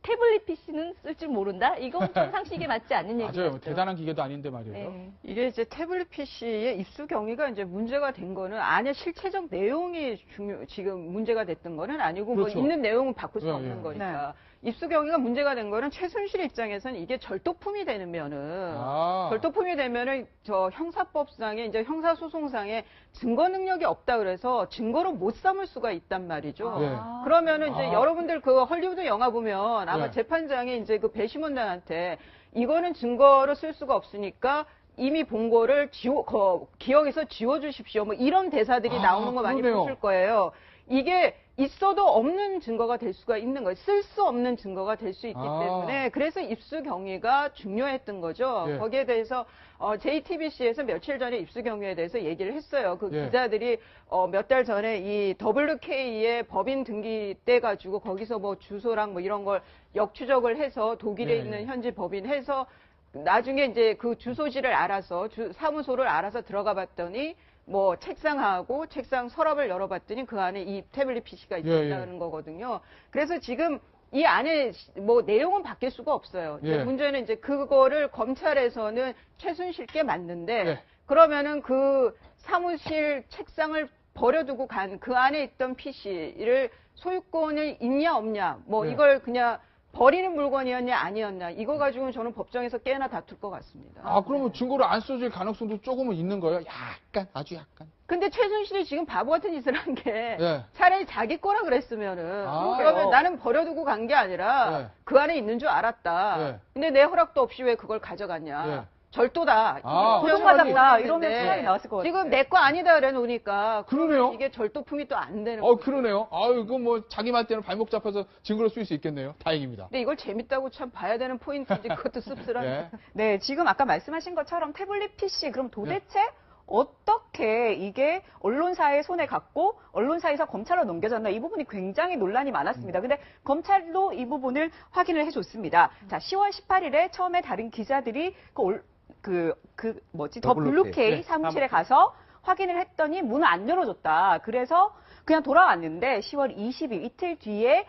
태블릿 PC는 쓸 줄 모른다? 이건 좀 상식에 맞지 않는 얘기죠. 맞아요. 대단한 기계도 아닌데 말이에요. 네. 이게 이제 태블릿 PC의 입수 경위가 이제 문제가 된 거는 안에 실체적 내용이 지금 문제가 됐던 거는 아니고 그렇죠. 뭐 있는 내용은 바꿀 수 예, 없는 예. 거니까. 입수 경위가 문제가 된 거는 최순실 입장에서는 이게 절도품이 되면은 절도품이 되면은 저 형사법상에 이제 형사소송상에 증거 능력이 없다 그래서 증거로 못 삼을 수가 있단 말이죠. 네. 그러면은 이제 아. 여러분들 그 헐리우드 영화 보면 아마 네. 재판장이 이제 그 배심원단한테 이거는 증거로 쓸 수가 없으니까 이미 본 거를 기억에서 지워주십시오. 뭐 이런 대사들이 나오는 거 많이 그러네요. 보실 거예요. 이게 있어도 없는 증거가 될 수가 있는 거예요. 쓸 수 없는 증거가 될 수 있기 때문에 그래서 입수 경위가 중요했던 거죠. 예. 거기에 대해서 JTBC에서 며칠 전에 입수 경위에 대해서 얘기를 했어요. 그 예. 기자들이 몇 달 전에 이 WK의 법인 등기 때 가지고 거기서 뭐 주소랑 뭐 이런 걸 역추적을 해서 독일에 예, 있는 예. 현지 법인 해서 나중에 이제 그 주소지를 알아서 사무소를 알아서 들어가 봤더니 뭐 책상하고 책상 서랍을 열어봤더니 그 안에 이 태블릿 PC가 있다는 거거든요. 그래서 지금 이 안에 뭐 내용은 바뀔 수가 없어요. 이제 예. 문제는 이제 그거를 검찰에서는 최순실께 맞는데 예. 그러면은 그 사무실 책상을 버려두고 간 그 안에 있던 PC를 소유권이 있냐 없냐 뭐 예. 이걸 그냥 버리는 물건이었냐 아니었냐 이거 가지고는 저는 법정에서 꽤나 다툴 것 같습니다. 아, 그러면 증거를 안 써질 가능성도 조금은 있는 거예요? 약간, 아주 약간. 근데 최순실이 지금 바보 같은 짓을 한 게 예. 차라리 자기 거라 그랬으면은 아, 그러면 나는 버려두고 간 게 아니라 예. 그 안에 있는 줄 알았다. 예. 근데 내 허락도 없이 왜 그걸 가져갔냐. 예. 절도다. 아. 도둑맞았다. 이런 이러면 수량이 나왔을 것 같아요. 지금 내 거 아니다 그래 놓으니까 그러네요. 이게 절도품이 또 안 되는 거예요. 그러네요. 아유, 이거 뭐 자기 말 때는 발목 잡혀서 증거로 쓸 수 있겠네요. 다행입니다. 근데 이걸 재밌다고 참 봐야 되는 포인트인지 그것도 씁쓸하네. 예. 네, 지금 아까 말씀하신 것처럼 태블릿 PC 그럼 도대체 어떻게 이게 언론사의 손에 갔고 언론사에서 검찰로 넘겨졌나 이 부분이 굉장히 논란이 많았습니다. 근데 검찰도 이 부분을 확인을 해줬습니다. 자, 10월 18일에 처음에 다른 기자들이 더 블루케이 네. 사무실에 가서 확인을 했더니 문을 안 열어줬다. 그래서 그냥 돌아왔는데 10월 20일 이틀 뒤에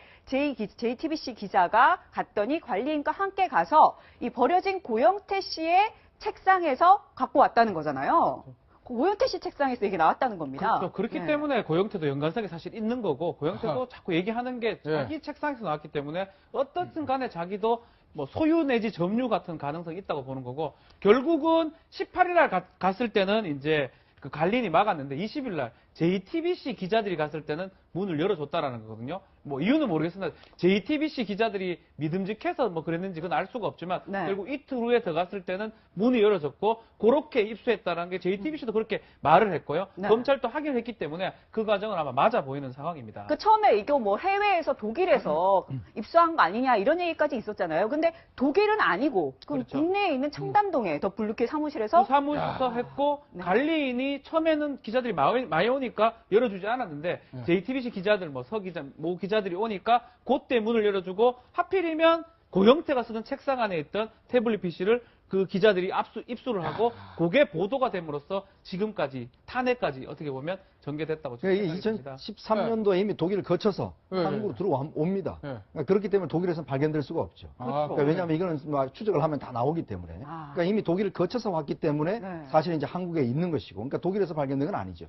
JTBC 기자가 갔더니 관리인과 함께 가서 이 버려진 고영태 씨의 책상에서 갖고 왔다는 거잖아요. 고영태 씨 책상에서 이게 나왔다는 겁니다. 그렇죠. 그렇기 네. 때문에 고영태도 연관성이 사실 있는 거고, 고영태도 아하. 자꾸 얘기하는 게 자기 예. 책상에서 나왔기 때문에 어떻든 간에 자기도 뭐 소유 내지 점유 같은 가능성이 있다고 보는 거고, 결국은 18일 날 갔을 때는 이제 그 관리인이 막았는데 20일 날 JTBC 기자들이 갔을 때는 문을 열어줬다라는 거거든요. 뭐 이유는 모르겠습니다. JTBC 기자들이 믿음직해서 뭐 그랬는지 그건 알 수가 없지만 네. 결국 이틀 후에 들어갔을 때는 문이 열어졌고 그렇게 입수했다는 게 JTBC도 그렇게 말을 했고요. 네. 검찰도 확인을 했기 때문에 그 과정은 아마 맞아 보이는 상황입니다. 그 처음에 이거 뭐 해외에서 독일에서 입수한 거 아니냐 이런 얘기까지 있었잖아요. 근데 독일은 아니고 그럼 그렇죠. 국내에 있는 청담동에 더 블루케이 사무실에서 그 사무실에서 했고 네. 관리인이 처음에는 기자들이 많이 오니까 열어주지 않았는데 네. JTBC 기자들 뭐 서 기자 모 기자들이 오니까 그때 문을 열어주고 하필이면 고영태가 쓰던 책상 안에 있던 태블릿 PC를 그 기자들이 입수를 하고 그게 보도가 됨으로써 지금까지 탄핵까지 어떻게 보면 전개됐다고 그러니까 생각이 듭니다. 2013년도에 이미 독일을 거쳐서 네, 한국으로 들어옵니다. 네. 그러니까 그렇기 때문에 독일에서는 발견될 수가 없죠. 그러니까 왜냐하면 이거는 막 추적을 하면 다 나오기 때문에. 그러니까 이미 독일을 거쳐서 왔기 때문에 네. 사실은 이제 한국에 있는 것이고, 그러니까 독일에서 발견된 건 아니죠.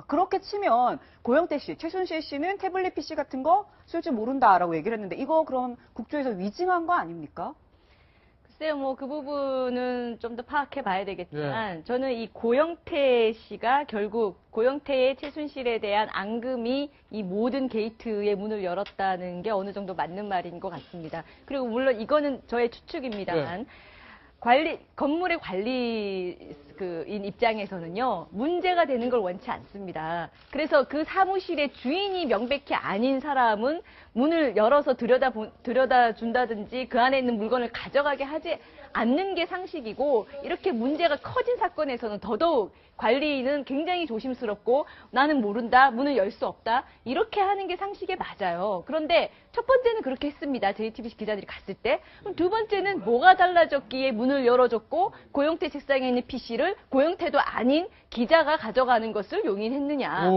그렇게 치면 고영태 씨, 최순실 씨는 태블릿 PC 같은 거 쓸 줄 모른다라고 얘기를 했는데 이거 그럼 국조에서 위증한 거 아닙니까? 글쎄요, 뭐 그 부분은 좀 더 파악해 봐야 되겠지만 네. 저는 이 고영태 씨가 결국 고영태의 최순실에 대한 앙금이 이 모든 게이트의 문을 열었다는 게 어느 정도 맞는 말인 것 같습니다. 그리고 물론 이거는 저의 추측입니다만 건물의 관리인 입장에서는요, 문제가 되는 걸 원치 않습니다. 그래서 그 사무실의 주인이 명백히 아닌 사람은 문을 열어서 들여다 준다든지 그 안에 있는 물건을 가져가게 하지 않는 게 상식이고, 이렇게 문제가 커진 사건에서는 더더욱 관리인은 굉장히 조심스럽고 나는 모른다, 문을 열 수 없다, 이렇게 하는 게 상식에 맞아요. 그런데 첫 번째는 그렇게 했습니다. JTBC 기자들이 갔을 때. 그럼 두 번째는 뭐가 달라졌기에 문을 열어줬고 고영태 책상에 있는 PC를 고영태도 아닌 기자가 가져가는 것을 용인했느냐.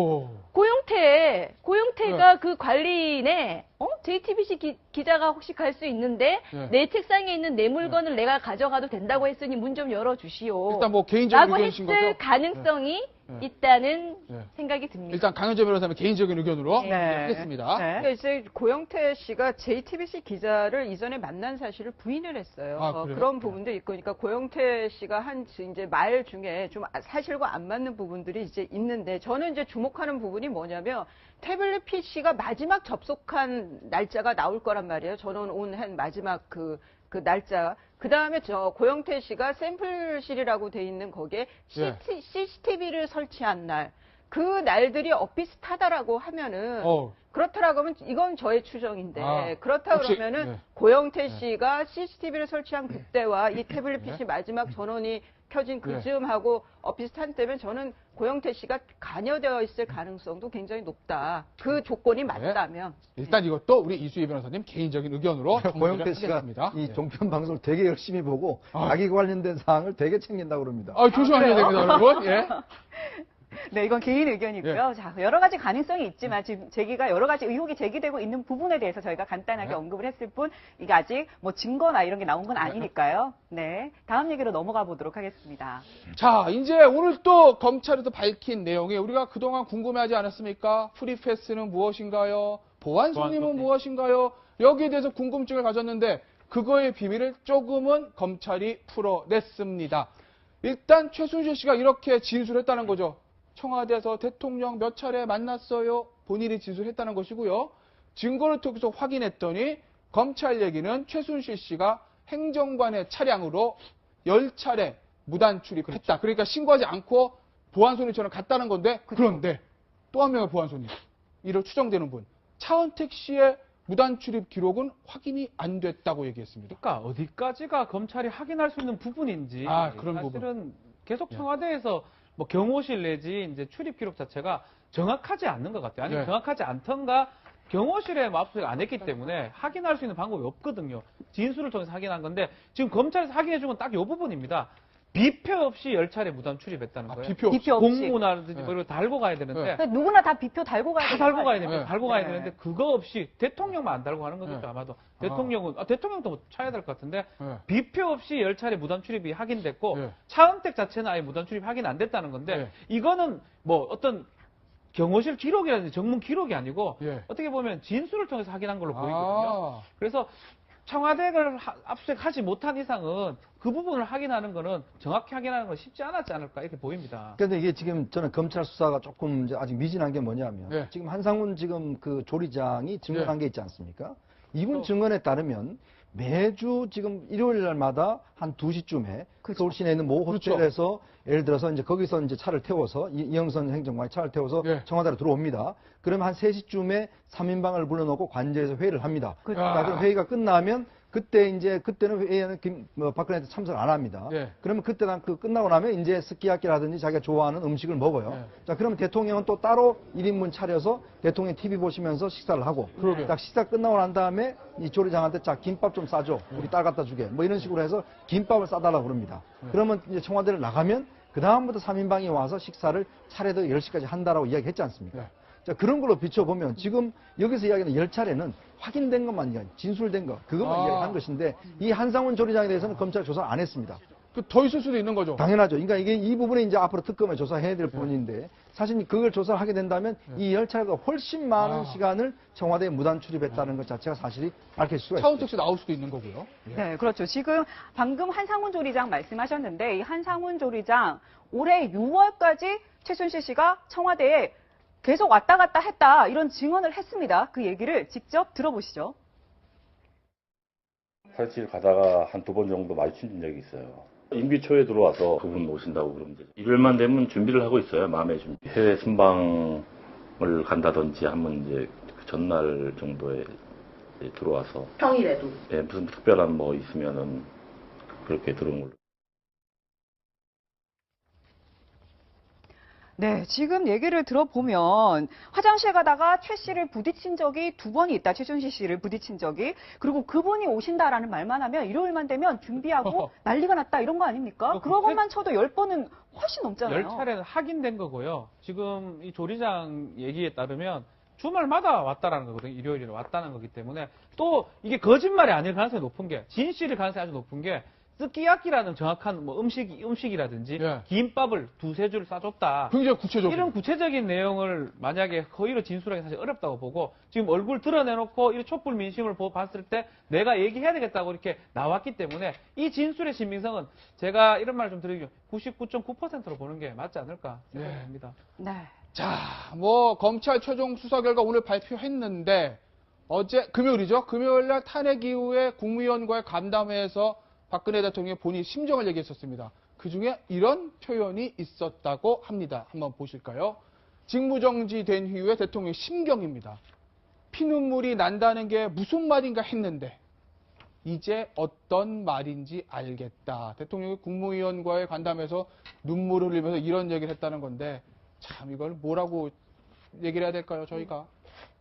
고영태가 그 관리인의 JTBC 기자가 혹시 갈 수 있는데 내 책상에 있는 내 물건을 내가 가져가도 된다고 했으니 문 좀 열어주시오. 일단 뭐 개인적인 라고 의견이신 했을 거죠? 가능성이 있다는 생각이 듭니다. 일단 강현재 변호사님 개인적인 의견으로 네. 하겠습니다. 그러니까 이제 고영태 씨가 JTBC 기자를 이전에 만난 사실을 부인을 했어요. 그래요? 그런 부분도 있고, 그러니까 고영태 씨가 한 이제 말 중에 좀 사실과 안 맞는 부분들이 이제 있는데, 저는 이제 주목하는 부분이 뭐냐면 태블릿 PC가 마지막 접속한 날짜가 나올 거란 말이에요. 저는 온 한 마지막 그 날짜. 그 다음에 고영태 씨가 샘플실이라고 돼 있는 거기에 CCTV를 설치한 날. 그 날들이 엇비슷하다라고 하면은 그렇다라고 하면 이건 저의 추정인데 그렇다 그러면은 고영태 씨가 CCTV를 설치한 그때와 이 태블릿 PC 마지막 전원이 켜진 그 즈음하고 엇비슷한 때면 저는 고영태 씨가 관여되어 있을 가능성도 굉장히 높다. 그 조건이 맞다면. 일단 이것도 우리 이수희 변호사님 개인적인 의견으로 고영태 씨가 하겠습니다. 이 종편 방송을 되게 열심히 보고 자기 관련된 사항을 되게 챙긴다고 그럽니다. 조심하셔야 됩니다, 여러분. 예. 네, 이건 개인 의견이고요. 자, 여러 가지 가능성이 있지만 지금 여러 가지 의혹이 제기되고 있는 부분에 대해서 저희가 간단하게 언급을 했을 뿐 이게 아직 뭐 증거나 이런 게 나온 건 아니니까요. 네, 다음 얘기로 넘어가 보도록 하겠습니다. 자, 이제 오늘 또 검찰에서 밝힌 내용이 우리가 그동안 궁금해하지 않았습니까? 프리패스는 무엇인가요? 보안손님은 무엇인가요? 여기에 대해서 궁금증을 가졌는데 그거의 비밀을 조금은 검찰이 풀어냈습니다. 일단 최순실 씨가 이렇게 진술했다는 거죠. 청와대에서 대통령 몇 차례 만났어요. 본인이 진술했다는 것이고요. 증거를 통해서 확인했더니 검찰 얘기는 최순실 씨가 행정관의 차량으로 10차례 무단 출입했다. 그러니까 신고하지 않고 보안손님처럼 갔다는 건데 그런데 또 한 명의 보안손님, 이로 추정되는 분, 차은택 씨의 무단 출입 기록은 확인이 안 됐다고 얘기했습니다. 그러니까 어디까지가 검찰이 확인할 수 있는 부분인지 그런 사실은 부분. 계속 청와대에서 뭐 경호실 내지 이제 출입 기록 자체가 정확하지 않는 것 같아요. 아니면 정확하지 않던가 경호실에 뭐 압수수색 안 했기 때문에 확인할 수 있는 방법이 없거든요. 진술을 통해서 확인한 건데 지금 검찰에서 확인해 준 건 딱 이 부분입니다. 비표 없이 10차례 무단 출입했다는 거예요. 비표 없이. 공무나든지 뭐 이런 거 달고 가야 되는데 누구나 다 비표 달고 가야 다 되는 달고 거 가야 아니에요? 됩니다. 달고 가야 되는데 그거 없이 대통령만 안 달고 가는 거겠죠. 아마도. 대통령도 뭐 차야 될 것 같은데 비표 없이 10차례 무단 출입이 확인됐고 차은택 자체는 아예 무단 출입 확인 안 됐다는 건데 이거는 뭐 어떤 경호실 기록이라든지 정문 기록이 아니고 어떻게 보면 진술을 통해서 확인한 걸로 보이거든요. 그래서 청와대를 압수수색하지 못한 이상은 그 부분을 확인하는 거는 정확히 확인하는 건 쉽지 않았지 않을까 이렇게 보입니다. 그런데 이게 지금 저는 검찰 수사가 조금 이제 아직 미진한 게 뭐냐면 지금 한상훈 지금 그 조리장이 증언한 게 있지 않습니까? 이분 증언에 따르면 매주 지금 일요일 날마다 한 2시쯤에 서울 시내에 있는 모 호텔에서 예를 들어서 이제 거기서 이제 차를 태워서 이영선 행정관이 차를 태워서 청와대로 들어옵니다. 그러면 한 3시쯤에 3인방을 불러놓고 관저에서 회의를 합니다. 자, 그럼 회의가 끝나면 그때는 회의에는 박근혜 대통령 참석을 안 합니다. 네. 그러면 그때는 끝나고 나면 이제 스키야키라든지 자기가 좋아하는 음식을 먹어요. 네. 자, 그러면 대통령은 또 따로 1인분 차려서 대통령 TV 보시면서 식사를 하고. 그러게요. 딱 식사 끝나고 난 다음에 이 조리장한테 자, 김밥 좀 싸줘. 우리 딸 갖다 주게. 뭐 이런 식으로 해서 김밥을 싸달라고 그럽니다. 그러면 이제 청와대를 나가면 그다음부터 3인방이 와서 식사를 차례도 10시까지 한다라고 이야기했지 않습니까? 네. 자, 그런 걸로 비춰보면 지금 여기서 이야기하는 10차례는 확인된 것만 진술된 것, 그것만 이야기한 것인데 이 한상훈 조리장에 대해서는 검찰 조사를 안 했습니다. 더 있을 수도 있는 거죠. 당연하죠. 그러니까 이게 이 부분이 이제 앞으로 특검에 조사해야 될 부분인데 사실 그걸 조사를 하게 된다면 이 10차례가 훨씬 많은 시간을 청와대에 무단 출입했다는 것 자체가 사실이 밝힐 수가 있습니다. 차은택 씨 나올 수도 있는 거고요. 네, 그렇죠. 지금 방금 한상훈 조리장 말씀하셨는데 이 한상훈 조리장 올해 6월까지 최순실 씨가 청와대에 계속 왔다 갔다 했다 이런 증언을 했습니다. 그 얘기를 직접 들어보시죠. 사실 가다가 한 2번 정도 마주친 적이 있어요. 임기 초에 들어와서 그분 오신다고 그러면 이제 일요일만 되면 준비를 하고 있어요. 마음의 준비. 해외 순방을 간다든지 하면 이제 그 전날 정도에 이제 들어와서 평일에도 예, 무슨 특별한 뭐 있으면은 그렇게 들어온 걸로. 네, 지금 얘기를 들어보면 화장실 가다가 최 씨를 부딪힌 적이 2번이 있다. 최순실 씨를 부딪힌 적이. 그리고 그분이 오신다라는 말만 하면 일요일만 되면 준비하고 난리가 났다 이런 거 아닙니까? 그것만 쳐도 10번은 훨씬 넘잖아요. 10차례는 확인된 거고요. 지금 이 조리장 얘기에 따르면 주말마다 왔다라는 거거든요. 일요일에 왔다는 거기 때문에 또 이게 거짓말이 아닐 가능성이 높은 게 진실일 가능성이 아주 높은 게 스키야키라는 정확한 뭐 음식이라든지 예. 김밥을 2-3줄 싸줬다. 굉장히 구체적으로. 이런 구체적인 내용을 만약에 허위로 진술하기 사실 어렵다고 보고 지금 얼굴 드러내놓고 이 촛불 민심을 봤을 때 내가 얘기해야 되겠다고 이렇게 나왔기 때문에 이 진술의 신빙성은 제가 이런 말 좀 드리죠. 99.9%로 보는 게 맞지 않을까 생각합니다. 네. 자, 검찰 최종 수사 결과 오늘 발표했는데 어제 금요일이죠. 금요일 날 탄핵 이후에 국무위원과의 간담회에서 박근혜 대통령이 본인 심정을 얘기했었습니다. 그중에 이런 표현이 있었다고 합니다. 한번 보실까요? 직무정지된 이후에 대통령의 심경입니다. 피눈물이 난다는 게 무슨 말인가 했는데 이제 어떤 말인지 알겠다. 대통령이 국무위원과의 간담회에서 눈물을 흘리면서 이런 얘기를 했다는 건데 참 이걸 뭐라고 얘기를 해야 될까요, 저희가?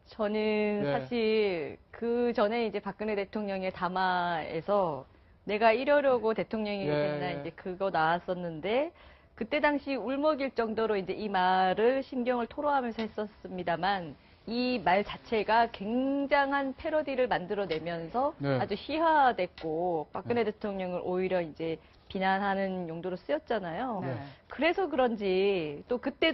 저는 네. 사실 그 전에 이제 박근혜 대통령의 담화에서 내가 이러려고 대통령이 됐나 이제 그거 나왔었는데 그때 당시 울먹일 정도로 이제 이 말을 심경을 토로하면서 했었습니다만 이 말 자체가 굉장한 패러디를 만들어내면서 아주 희화됐고 박근혜 대통령을 오히려 이제 비난하는 용도로 쓰였잖아요. 네. 그래서 그런지 또 그때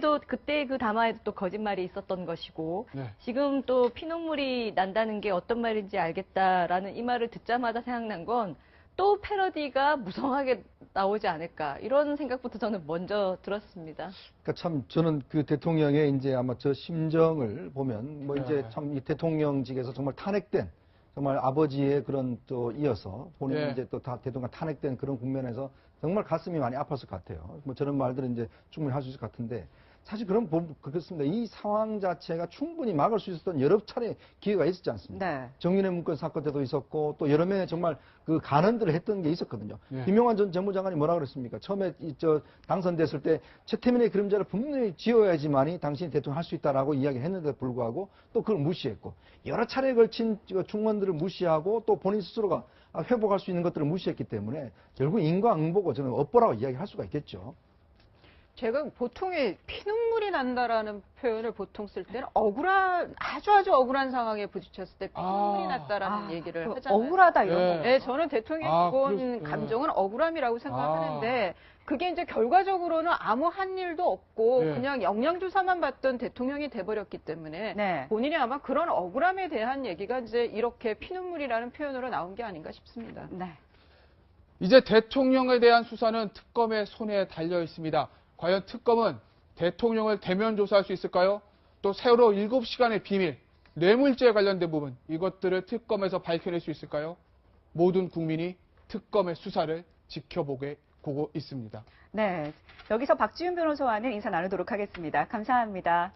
그 담화에도 또 거짓말이 있었던 것이고 지금 또 피눈물이 난다는 게 어떤 말인지 알겠다라는 이 말을 듣자마자 생각난 건 또 패러디가 무성하게 나오지 않을까 이런 생각부터 저는 먼저 들었습니다. 그러니까 참 저는 그 대통령의 이제 아마 저 심정을 보면 뭐 이제 참 이 대통령직에서 정말 탄핵된 정말 아버지의 그런 또 이어서 본인이 이제 또 다 대통령 탄핵된 그런 국면에서 정말 가슴이 많이 아팠을 것 같아요. 뭐 저런 말들은 이제 충분히 할 수 있을 것 같은데 사실 그렇습니다. 이 상황 자체가 충분히 막을 수 있었던 여러 차례 기회가 있었지 않습니까? 네. 정윤회 문건 사건 때도 있었고 또 여러 명의 정말 그 간언들을 했던 게 있었거든요. 김용환 전 정무장관이 뭐라 그랬습니까? 처음에 당선됐을 때 최태민의 그림자를 분명히 지어야지만이 당신이 대통령 할 수 있다라고 이야기했는데도 불구하고 또 그걸 무시했고 여러 차례에 걸친 충원들을 무시하고 또 본인 스스로가 회복할 수 있는 것들을 무시했기 때문에 결국 인과응보고 저는 업보라고 이야기할 수가 있겠죠. 제가 보통의 피눈물이 난다라는 표현을 보통 쓸 때는 아주 억울한 상황에 부딪혔을 때 피눈물이 났다라는 얘기를 하잖아요. 억울하다 이런 거. 네, 저는 대통령의 기본 감정은 억울함이라고 생각하는데 그게 이제 결과적으로는 아무 한 일도 없고 그냥 영양주사만 받던 대통령이 돼버렸기 때문에 본인이 아마 그런 억울함에 대한 얘기가 이제 이렇게 피눈물이라는 표현으로 나온 게 아닌가 싶습니다. 네. 이제 대통령에 대한 수사는 특검의 손에 달려 있습니다. 과연 특검은 대통령을 대면 조사할 수 있을까요? 또 세월호 7시간의 비밀, 뇌물죄에 관련된 부분, 이것들을 특검에서 밝혀낼 수 있을까요? 모든 국민이 특검의 수사를 지켜보고 있습니다. 네. 여기서 박지훈 변호사와는 인사 나누도록 하겠습니다. 감사합니다.